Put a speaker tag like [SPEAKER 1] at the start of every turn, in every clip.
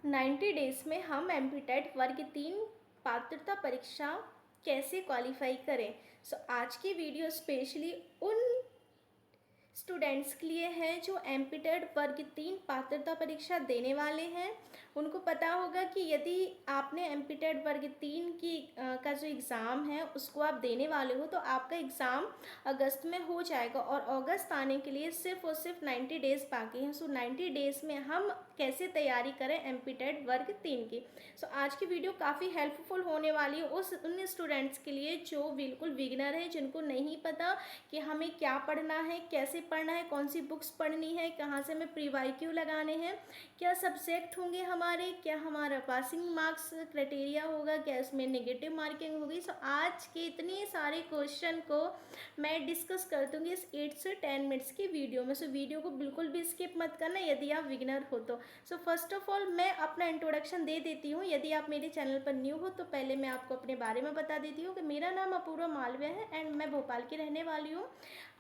[SPEAKER 1] 90 days में हम MPTET वर्ग 3 पात्रता परीक्षा कैसे क्वालिफाई करें। आज की वीडियो स्पेशली उन स्टूडेंट्स के लिए है जो एमपीटेट वर्ग 3 पात्रता परीक्षा देने वाले हैं। उनको पता होगा कि यदि आपने एमपीटेट वर्ग 3 का जो एग्ज़ाम है उसको आप देने वाले हो तो आपका एग्ज़ाम अगस्त में हो जाएगा और अगस्त आने के लिए सिर्फ और सिर्फ 90 डेज़ बाकी हैं। 90 डेज़ में हम कैसे तैयारी करें एमपीटेट वर्ग 3 की। आज की वीडियो काफ़ी हेल्पफुल होने वाली है उन स्टूडेंट्स के लिए जो बिल्कुल बिगिनर हैं, जिनको नहीं पता कि हमें क्या पढ़ना है, कैसे पढ़ना है, कौन सी बुक्स पढ़नी है, कहाँ से हमें प्रीवाईक्यू लगाने हैं, क्या सब्जेक्ट होंगे हमारे, क्या हमारा पासिंग मार्क्स क्राइटेरिया होगा, क्या इसमें नेगेटिव मार्किंग होगी। आज के इतने सारे क्वेश्चन को मैं डिस्कस कर दूँगी इस 8 से 10 मिनट्स की वीडियो में। वीडियो को बिल्कुल भी स्किप मत करना यदि आप बिगिनर हो तो। फर्स्ट ऑफ ऑल मैं अपना इंट्रोडक्शन दे देती हूँ। यदि आप मेरे चैनल पर न्यू हो तो पहले मैं आपको अपने बारे में बता देती हूँ कि मेरा नाम अपूर्वा मालवीय है एंड मैं भोपाल की रहने वाली हूँ।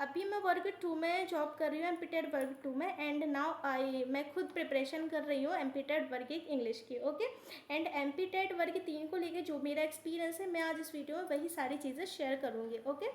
[SPEAKER 1] अभी मैं वर्ग 2 में जॉब कर रही हूँ, एमपीटेट वर्ग 2 में, एंड नाउ मैं खुद प्रिपरेशन कर रही हूँ एमपीटेट वर्ग 1 इंग्लिश की। ओके, एंड एमपीटेट वर्ग 3 को लेके जो मेरा एक्सपीरियंस है मैं आज इस वीडियो में वही सारी चीज़ें शेयर करूँगी। Okay,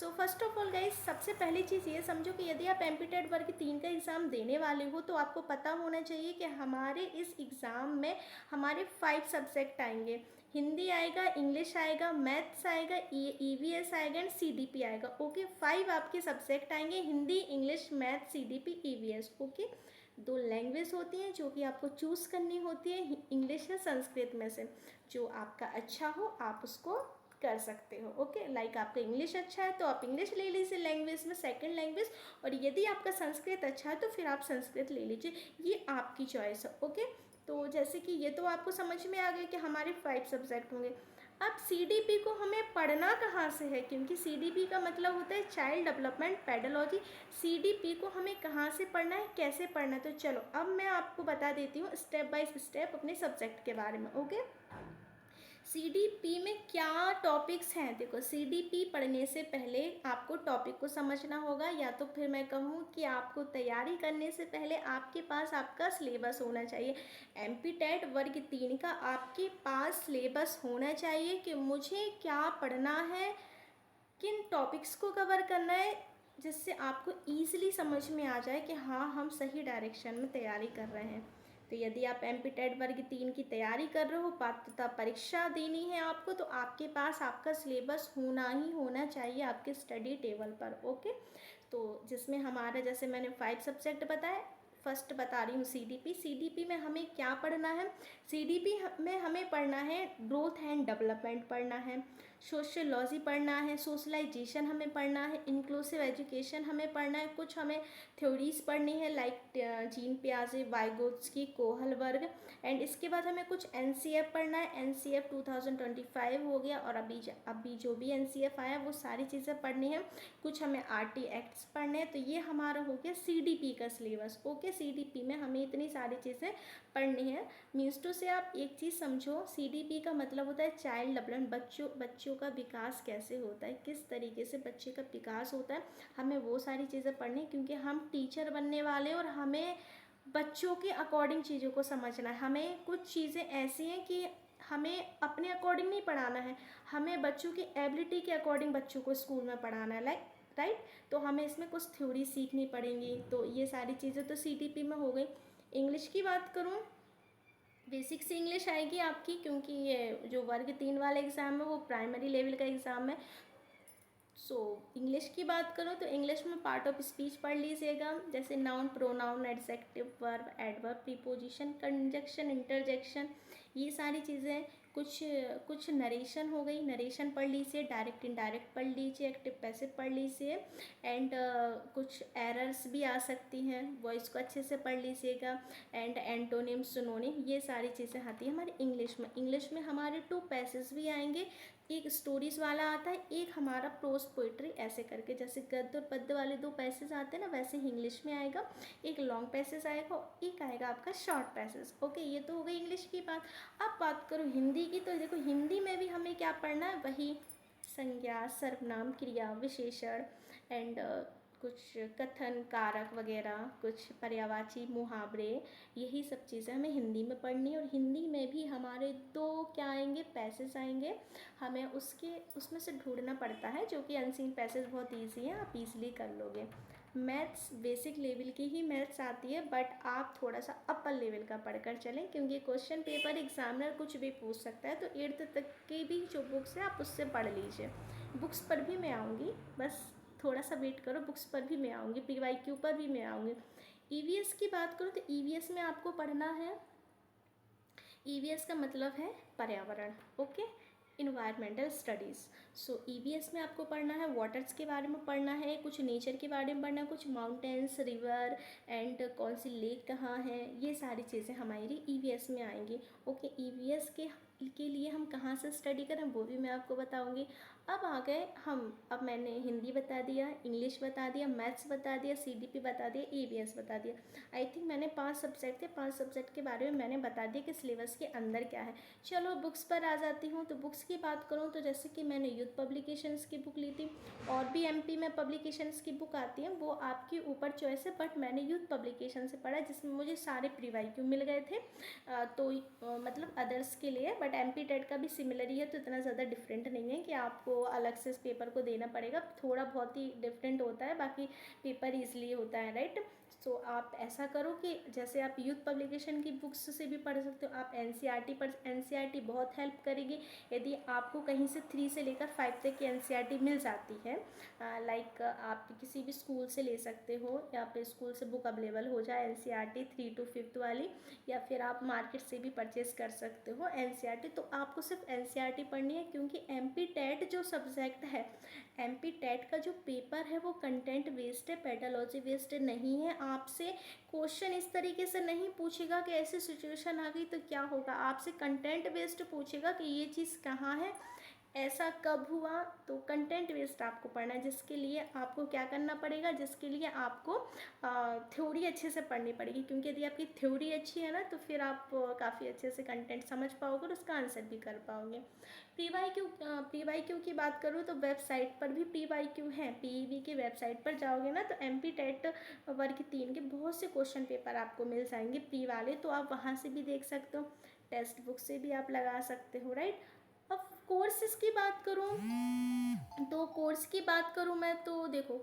[SPEAKER 1] first of all guys, सबसे पहली चीज़ ये समझो कि यदि आप एमपीटेट वर्ग 3 का एग्ज़ाम देने वाले हो तो आपको पता होना चाहिए कि हमारे इस एग्ज़ाम में हमारे 5 सब्जेक्ट आएंगे। हिंदी आएगा, इंग्लिश आएगा, मैथ्स आएगा, ईवीएस आएगा एंड सीडीपी आएगा। ओके, 5 आपके सब्जेक्ट आएंगे, Hindi, English, math, CDP, EVS. Okay, 2 language होती हैं जो कि आपको चूज़ करनी होती है, इंग्लिश या संस्कृत में से जो आपका अच्छा हो आप उसको कर सकते हो। ओके, लाइक आपका इंग्लिश अच्छा है तो आप इंग्लिश ले लीजिए लैंग्वेज में, सेकंड लैंग्वेज, और यदि आपका संस्कृत अच्छा है तो फिर आप संस्कृत ले लीजिए, ये आपकी चॉइस है। ओके, तो जैसे कि ये तो आपको समझ में आ गया कि हमारे 5 सब्जेक्ट होंगे। अब सीडीपी को हमें पढ़ना कहाँ से है, क्योंकि सीडीपी का मतलब होता है चाइल्ड डेवलपमेंट पेडोलॉजी। सीडीपी को हमें कहाँ से पढ़ना है, कैसे पढ़ना है, तो चलो अब मैं आपको बता देती हूँ स्टेप बाय स्टेप अपने सब्जेक्ट के बारे में। ओके, सीडीपी में क्या टॉपिक्स हैं। देखो, सीडीपी पढ़ने से पहले आपको टॉपिक को समझना होगा, या तो फिर मैं कहूँ कि आपको तैयारी करने से पहले आपके पास आपका सिलेबस होना चाहिए। एमपीटेट वर्ग 3 का आपके पास सिलेबस होना चाहिए कि मुझे क्या पढ़ना है, किन टॉपिक्स को कवर करना है, जिससे आपको ईजिली समझ में आ जाए कि हाँ हम सही डायरेक्शन में तैयारी कर रहे हैं। तो यदि आप एमपीटेट वर्ग 3 की तैयारी कर रहे हो, पात्रता परीक्षा देनी है आपको, तो आपके पास आपका सिलेबस होना ही होना चाहिए आपके स्टडी टेबल पर। ओके, तो जिसमें हमारा, जैसे मैंने 5 सब्जेक्ट बताए, फर्स्ट बता रही हूँ सीडीपी। सीडीपी में हमें क्या पढ़ना है, सीडीपी में हमें पढ़ना है ग्रोथ एंड डेवलपमेंट पढ़ना है, सोशियोलॉजी पढ़ना है, सोशलाइजेशन हमें पढ़ना है, इंक्लूसिव एजुकेशन हमें पढ़ना है, कुछ हमें थ्योरीज पढ़नी है लाइक जीन पियाजे, वाइगोत्स्की, कोहल वर्ग, एंड इसके बाद हमें कुछ एनसीएफ पढ़ना है। एनसीएफ 2025 हो गया और अभी जो भी एनसीएफ आया वो सारी चीज़ें पढ़नी है। कुछ हमें आरटी एक्ट्स पढ़ने हैं। तो ये हमारा हो गया सीडीपी का सिलेबस। ओके, सीडीपी में हमें इतनी सारी चीज़ें पढ़नी है। मीन्स टू से आप एक चीज़ समझो, सीडीपी का मतलब होता है चाइल्ड डेवलपमेंट, बच्चों का विकास कैसे होता है, किस तरीके से बच्चे का विकास होता है, हमें वो सारी चीज़ें पढ़नी, क्योंकि हम टीचर बनने वाले और हमें बच्चों के अकॉर्डिंग चीज़ों को समझना है। हमें कुछ चीज़ें ऐसी हैं कि हमें अपने अकॉर्डिंग नहीं पढ़ाना है, हमें बच्चों की एबिलिटी के अकॉर्डिंग बच्चों को स्कूल में पढ़ाना है, लाइक राइट। तो हमें इसमें कुछ थ्योरी सीखनी पड़ेंगी। तो ये सारी चीज़ें तो सीडीपी में हो गई। इंग्लिश की बात करूँ, बेसिक से इंग्लिश आएगी आपकी, क्योंकि ये जो वर्ग 3 वाला एग्ज़ाम है वो प्राइमरी लेवल का एग्ज़ाम है। इंग्लिश की बात करो तो इंग्लिश में पार्ट ऑफ स्पीच पढ़ लीजिएगा, जैसे noun, pronoun, adjective, verb, adverb, preposition, conjunction, interjection, ये सारी चीज़ें। कुछ नरेशन हो गई, नरेशन पढ़ लीजिए, डायरेक्ट इनडायरेक्ट पढ़ लीजिए, एक्टिव पैसिव पढ़ लीजिए, एंड कुछ एरर्स भी आ सकती हैं, वॉइस को अच्छे से पढ़ लीजिएगा, एंड एंटोनिम, सिनोनिम, ये सारी चीज़ें आती हैं हमारे इंग्लिश में। इंग्लिश में हमारे 2 पैसेज भी आएंगे, एक स्टोरीज वाला आता है, एक हमारा प्रोज पोइट्री, ऐसे करके, जैसे गद्य और पद्य वाले 2 पैसेज आते हैं ना, वैसे ही इंग्लिश में आएगा, एक लॉन्ग पैसेज आएगा और एक आएगा आपका शॉर्ट पैसेज। ओके, ये तो हो गई इंग्लिश की बात। अब बात करो हिंदी की, तो देखो हिंदी में भी हमें क्या पढ़ना है, वही संज्ञा, सर्वनाम, क्रिया, विशेषण, एंड कुछ कथन कारक वगैरह, कुछ पर्यायवाची मुहावरे, यही सब चीज़ें हमें हिंदी में पढ़नी है। और हिंदी में भी हमारे दो क्या आएंगे, पैसेज आएंगे। हमें उसमें से ढूंढना पड़ता है, जो कि अनसीन पैसेज बहुत ईजी है, आप ईजिली कर लोगे। मैथ्स बेसिक लेवल की ही मैथ्स आती है, बट आप थोड़ा सा अपर लेवल का पढ़कर चलें, क्योंकि क्वेश्चन पेपर एग्जामिनर कुछ भी पूछ सकता है। तो 8th तक की भी जो बुक्स है आप उससे पढ़ लीजिए। बुक्स पर भी मैं आऊँगी, बस थोड़ा सा वेट करो, बुक्स पर भी मैं आऊँगी, PYQ पर भी मैं आऊँगी। EVS की बात करूँ तो EVS में आपको पढ़ना है, EVS का मतलब है पर्यावरण, ओके, इन्वायरमेंटल स्टडीज़। सो EVS में आपको पढ़ना है वाटर्स के बारे में पढ़ना है, कुछ नेचर के बारे में पढ़ना है, कुछ माउंटेन्स, रिवर एंड कौन सी लेक कहाँ है, ये सारी चीज़ें हमारी EVS में आएंगी। ओके, EVS के लिए हम कहाँ से स्टडी करें वो भी मैं आपको बताऊंगी। अब आ गए हम, अब मैंने हिंदी बता दिया, इंग्लिश बता दिया, मैथ्स बता दिया, CDP बता दिया, EVS बता दिया। आई थिंक मैंने 5 सब्जेक्ट थे, 5 सब्जेक्ट के बारे में मैंने बता दिया कि सिलेबस के अंदर क्या है। चलो बुक्स पर आ जाती हूँ। तो बुक्स की बात करूँ तो जैसे कि मैंने यूथ पब्लिकेशंस की बुक ली थी, और भी MP में पब्लिकेशंस की बुक आती हैं, वो आपकी ऊपर चॉइस है, बट मैंने यूथ पब्लिकेशन से पढ़ा, जिसमें मुझे सारे PYQ मिल गए थे। तो मतलब अदर्स के लिए, बट MP टेट का भी सिमिलर ही है, तो इतना ज़्यादा डिफरेंट नहीं है कि आपको अलग से इस पेपर को देना पड़ेगा। थोड़ा बहुत ही डिफरेंट होता है, बाकी पेपर ईजिली होता है, राइट। सो आप ऐसा करो कि जैसे आप यूथ पब्लिकेशन की बुक्स से भी पढ़ सकते हो, आप NCERT पर, NCERT बहुत हेल्प करेगी। यदि आपको कहीं से 3 से लेकर 5 तक की NCERT मिल जाती है, लाइक आप किसी भी स्कूल से ले सकते हो, या फिर स्कूल से बुक अवेलेबल हो जाए NCERT 3 to 5 वाली, या फिर आप मार्केट से भी परचेज़ कर सकते हो NCERT। तो आपको सिर्फ NCERT पढ़नी है, क्योंकि MP टेट जो सब्जेक्ट है, MP टेट का जो पेपर है वो कंटेंट बेस्ड है, पेडालॉजी बेस्ड नहीं है। आपसे क्वेश्चन इस तरीके से नहीं पूछेगा कि ऐसी सिचुएशन आ गई तो क्या होगा, आपसे कंटेंट बेस्ड पूछेगा कि ये चीज़ कहाँ है, ऐसा कब हुआ। तो कंटेंट बेस्ड आपको पढ़ना है, जिसके लिए आपको क्या करना पड़ेगा, जिसके लिए आपको थ्योरी अच्छे से पढ़नी पड़ेगी, क्योंकि यदि आपकी थ्योरी अच्छी है ना, तो फिर आप काफ़ी अच्छे से कंटेंट समझ पाओगे और उसका आंसर भी कर पाओगे। PYQ की बात करूँ तो वेबसाइट पर भी PYQ हैं। PEB की वेबसाइट पर जाओगे ना, तो MP टेट वर्ग 3 के बहुत से क्वेश्चन पेपर आपको मिल जाएंगे प्री वाले, तो आप वहाँ से भी देख सकते हो, टेक्स्ट बुक से भी आप लगा सकते हो, राइट। अब कोर्सेज की बात करूँ तो कोर्स की बात करूँ मैं तो देखो,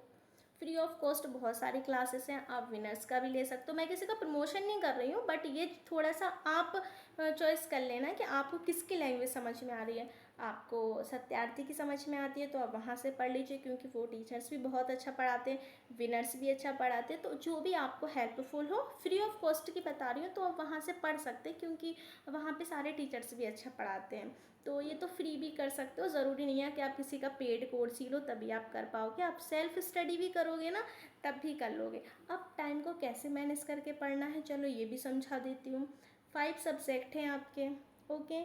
[SPEAKER 1] फ्री ऑफ कॉस्ट बहुत सारी क्लासेस हैं, आप विनर्स का भी ले सकते हो। मैं किसी का प्रमोशन नहीं कर रही हूँ, बट ये थोड़ा सा आप चॉइस कर लेना कि आपको किसकी लैंग्वेज समझ में आ रही है। आपको सत्यार्थी की समझ में आती है तो आप वहाँ से पढ़ लीजिए, क्योंकि वो टीचर्स भी बहुत अच्छा पढ़ाते हैं, विनर्स भी अच्छा पढ़ाते हैं। तो जो भी आपको हेल्पफुल हो, फ्री ऑफ कॉस्ट की बता रही हूँ, तो आप वहाँ से पढ़ सकते हैं, क्योंकि वहाँ पे सारे टीचर्स भी अच्छा पढ़ाते हैं। तो ये तो फ्री भी कर सकते हो, ज़रूरी नहीं है कि आप किसी का पेड कोर्स ही लो तभी आप कर पाओगे। आप सेल्फ स्टडी भी करोगे ना, तब भी कर लोगे। अब टाइम को कैसे मैनेज करके पढ़ना है, चलो ये भी समझा देती हूँ। 5 सब्जेक्ट हैं आपके, ओके।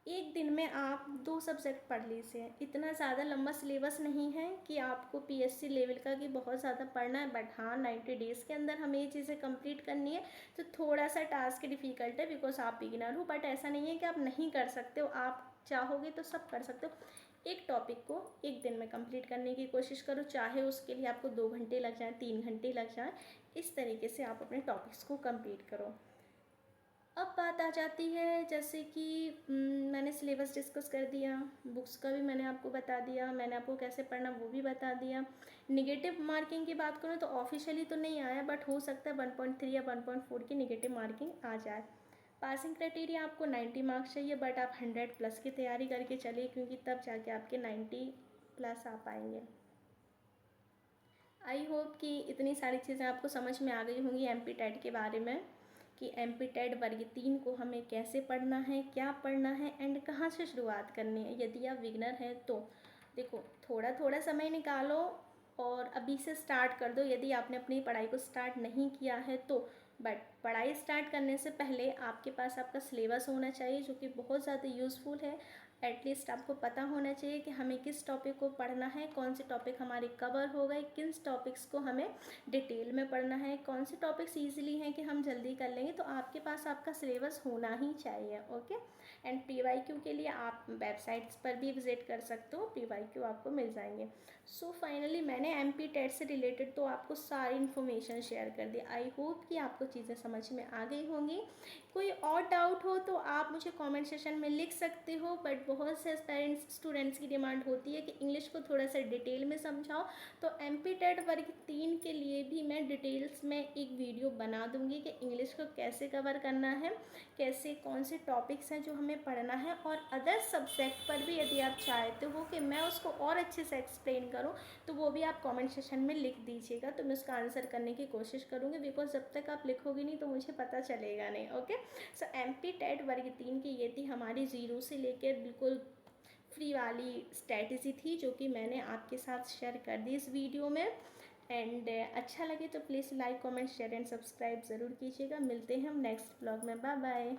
[SPEAKER 1] एक दिन में आप 2 सब्जेक्ट पढ़ लीजिए, इतना ज़्यादा लंबा सिलेबस नहीं है कि आपको PSC लेवल का कि बहुत ज़्यादा पढ़ना है, बट हाँ 90 डेज़ के अंदर हमें ये चीज़ें कंप्लीट करनी है। तो थोड़ा सा टास्क डिफ़िकल्ट है, बिकॉज आप बिगिनर हो, बट ऐसा नहीं है कि आप नहीं कर सकते हो, आप चाहोगे तो सब कर सकते हो। एक टॉपिक को एक दिन में कंप्लीट करने की कोशिश करो, चाहे उसके लिए आपको 2 घंटे लग जाएँ, 3 घंटे लग जाएँ, इस तरीके से आप अपने टॉपिक्स को कंप्लीट करो। अब बात आ जाती है जैसे कि मैंने सिलेबस डिस्कस कर दिया, बुक्स का भी मैंने आपको बता दिया, मैंने आपको कैसे पढ़ना वो भी बता दिया। निगेटिव मार्किंग की बात करूँ तो ऑफिशियली तो नहीं आया, बट हो सकता है 1.3 या 1.4 की निगेटिव मार्किंग आ जाए। पासिंग क्राइटेरिया आपको 90 मार्क्स चाहिए, बट आप 100 प्लस की तैयारी करके चलिए, क्योंकि तब जाके आपके 90 प्लस आ पाएंगे। आई होप कि इतनी सारी चीज़ें आपको समझ में आ गई होंगी MP टेट के बारे में, कि MP टेट वर्ग 3 को हमें कैसे पढ़ना है, क्या पढ़ना है एंड कहाँ से शुरुआत करनी है। यदि आप बिगनर हैं तो देखो, थोड़ा थोड़ा समय निकालो और अभी से स्टार्ट कर दो, यदि आपने अपनी पढ़ाई को स्टार्ट नहीं किया है तो। बट पढ़ाई स्टार्ट करने से पहले आपके पास आपका सिलेबस होना चाहिए, जो कि बहुत ज़्यादा यूज़फुल है। एटलीस्ट आपको पता होना चाहिए कि हमें किस टॉपिक को पढ़ना है, कौन से टॉपिक हमारे कवर हो गए, किन टॉपिक्स को हमें डिटेल में पढ़ना है, कौन से टॉपिक्स ईजिली हैं कि हम जल्दी कर लेंगे। तो आपके पास आपका सिलेबस होना ही चाहिए। ओके, एंड PYQ के लिए आप वेबसाइट्स पर भी विज़िट कर सकते हो, PYQ आपको मिल जाएंगे। सो फाइनली मैंने MP टेट से रिलेटेड तो आपको सारी इन्फॉर्मेशन शेयर कर दी। आई होप कि आपको चीज़ें समझ में आ गई होंगी। कोई और डाउट हो तो आप मुझे कमेंट सेशन में लिख सकते हो, बट बहुत से पेरेंट्स स्टूडेंट्स की डिमांड होती है कि इंग्लिश को थोड़ा सा डिटेल में समझाओ। तो MP टेट वर्ग 3 के लिए भी मैं डिटेल्स में एक वीडियो बना दूंगी कि इंग्लिश को कैसे कवर करना है, कैसे कौन से टॉपिक्स हैं जो हमें पढ़ना है, और अदर सब्जेक्ट पर भी यदि आप चाहते हो कि मैं उसको और अच्छे से एक्सप्लेन करूं तो वो भी आप कमेंट सेशन में लिख दीजिएगा। तो मैं उसका आंसर करने की कोशिश करूँगी, बिकॉज जब तक आप लिखोगे नहीं तो मुझे पता चलेगा नहीं। ओके, सो MP टेट वर्ग 3 की ये थी हमारी ज़ीरो से लेकर बिल्कुल फ्री वाली स्ट्रैटेजी थी, जो कि मैंने आपके साथ शेयर कर दी इस वीडियो में। एंड अच्छा लगे तो please like comment share and subscribe ज़रूर कीजिएगा। मिलते हैं हम नेक्स्ट ब्लॉग में। Bye bye.